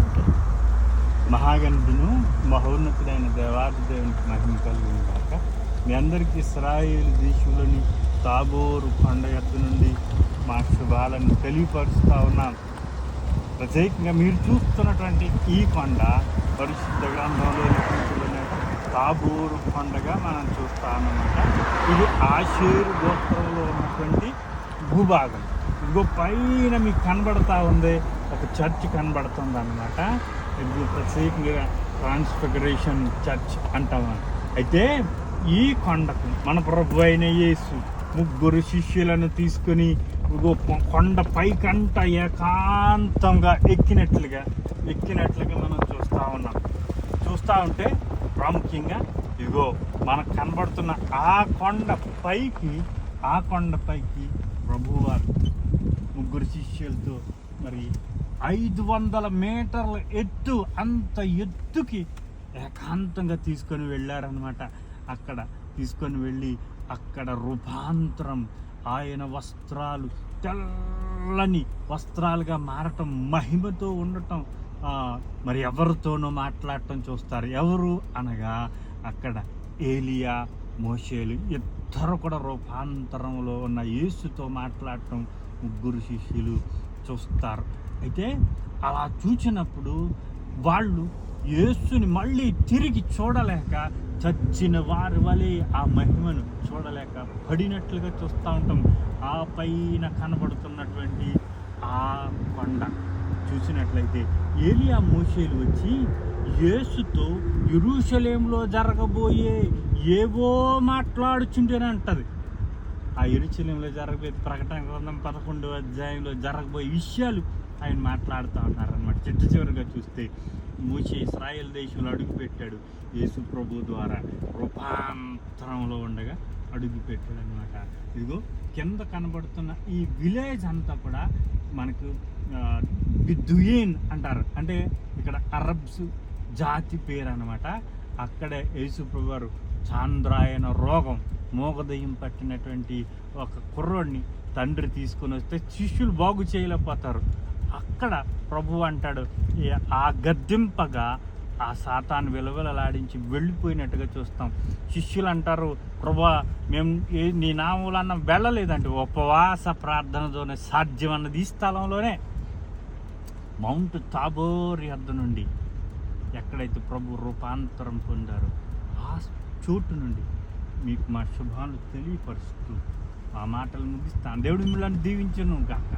Okay. మహాగణుడును మహోన్నతుడైన దేవాది దేవునికి మహిమ కలుగును గాక. మీ అందరికీ ఇశ్రాయేలు దేశంలోని తాబోరు కొండ యొద్ద నుండి మా శుభాలను తెలియపరుస్తూ ఉన్నాం. ప్రత్యేకంగా మీరు చూస్తున్నటువంటి ఈ కొండ పరిశుద్ధ గ్రంథంలో లిఖించబడిన తాబోరు కొండగా మనం చూస్తామన్నమాట. ఇది ఆషేరు గోత్రంలో ఉన్నటువంటి భూభాగం. ఇదిగో పైన మీకు కనబడతా ఉంది, ఒక చర్చ్ కనబడుతుంది అన్నమాట. ఇది ప్రత్యేకంగా ట్రాన్స్ఫిగరేషన్ చర్చ్ అంటాము. అయితే ఈ కొండకు మన ప్రభు అయిన యేసు 3 శిష్యులను తీసుకొని కొండ పైకంట ఏకాంతంగా ఎక్కినట్లుగా మనం చూస్తూ ఉంటే ప్రాముఖ్యంగా ఇదిగో మనకు కనబడుతున్న ఆ కొండ పైకి ప్రభువారు 3 శిష్యులతో మరి 500 మీటర్ల ఎత్తు, అంత ఎత్తుకి ఏకాంతంగా తీసుకొని వెళ్ళారనమాట. అక్కడ తీసుకొని వెళ్ళి అక్కడ రూపాంతరం, ఆయన వస్త్రాలు తెల్లని వస్త్రాలుగా మారటం, మహిమతో ఉండటం, మరి ఎవరితోనో మాట్లాడటం చూస్తారు. ఎవరు అనగా అక్కడ ఏలియా, మోషేలు ఇద్దరు కూడా రూపాంతరంలో ఉన్న యేసుతో మాట్లాడటం 3 శిష్యులు చూస్తారు. అయితే అలా చూసినప్పుడు వాళ్ళు యేసుని మళ్ళీ తిరిగి చూడలేక, చచ్చిన వారి వలె ఆ మహిమను చూడలేక పడినట్లుగా చూస్తూ ఉంటాం. ఆ పైన కనబడుతున్నటువంటి ఆ కొండ చూసినట్లయితే ఏలియా, మోషేలు వచ్చి యేసుతో యెరూషలేములో జరగబోయే ఏవో మాట్లాడుచుంటేనంటది. ఆ యెరూషలేములో జరగబోయే ప్రకటన గ్రంథం 11వ అధ్యాయంలో జరగబోయే విషయాలు ఆయన మాట్లాడుతూ ఉన్నారనమాట. చివరిగా చూస్తే మోషే ఇశ్రాయేల్ దేశంలో అడుగుపెట్టాడు, యేసు ప్రభు ద్వారా రూపాంతరంలో ఉండగా అడుగుపెట్టాడు అనమాట. ఇదిగో కింద కనబడుతున్న ఈ విలేజ్ అంతా కూడా మనకు బిద్దుయీన్ అంటారు. అంటే ఇక్కడ అరబ్స్ జాతి పేరు అనమాట. అక్కడే యేసు ప్రభు వారు చాంద్రాయన రోగం, మోగదయ్యం పట్టినటువంటి ఒక కుర్రోడిని తండ్రి తీసుకొని వస్తే శిష్యులు బాగు చేయలేకపోతారు. అక్కడ ప్రభు అంటాడు, ఆ గద్దింపగా ఆ సాతాను విలవిలలాడించి వెళ్ళిపోయినట్టుగా చూస్తాం. శిష్యులు అంటారు, ప్రభువా మేము నీ నామములన్న వెళ్ళలేదంటే ఉపవాస ప్రార్థనతోనే సాధ్యం అన్నది. ఈ స్థలంలోనే మౌంట్ తాబోర్ యొద్ద నుండి ఎక్కడైతే ప్రభు రూపాంతరం పొందారో ఆ చోటు నుండి మీకు మా శుభాలు తెలియపరుస్తూ ఆ మాటలు ముగిస్తాను. దేవుడు మిమ్మల్ని దీవించును గాక.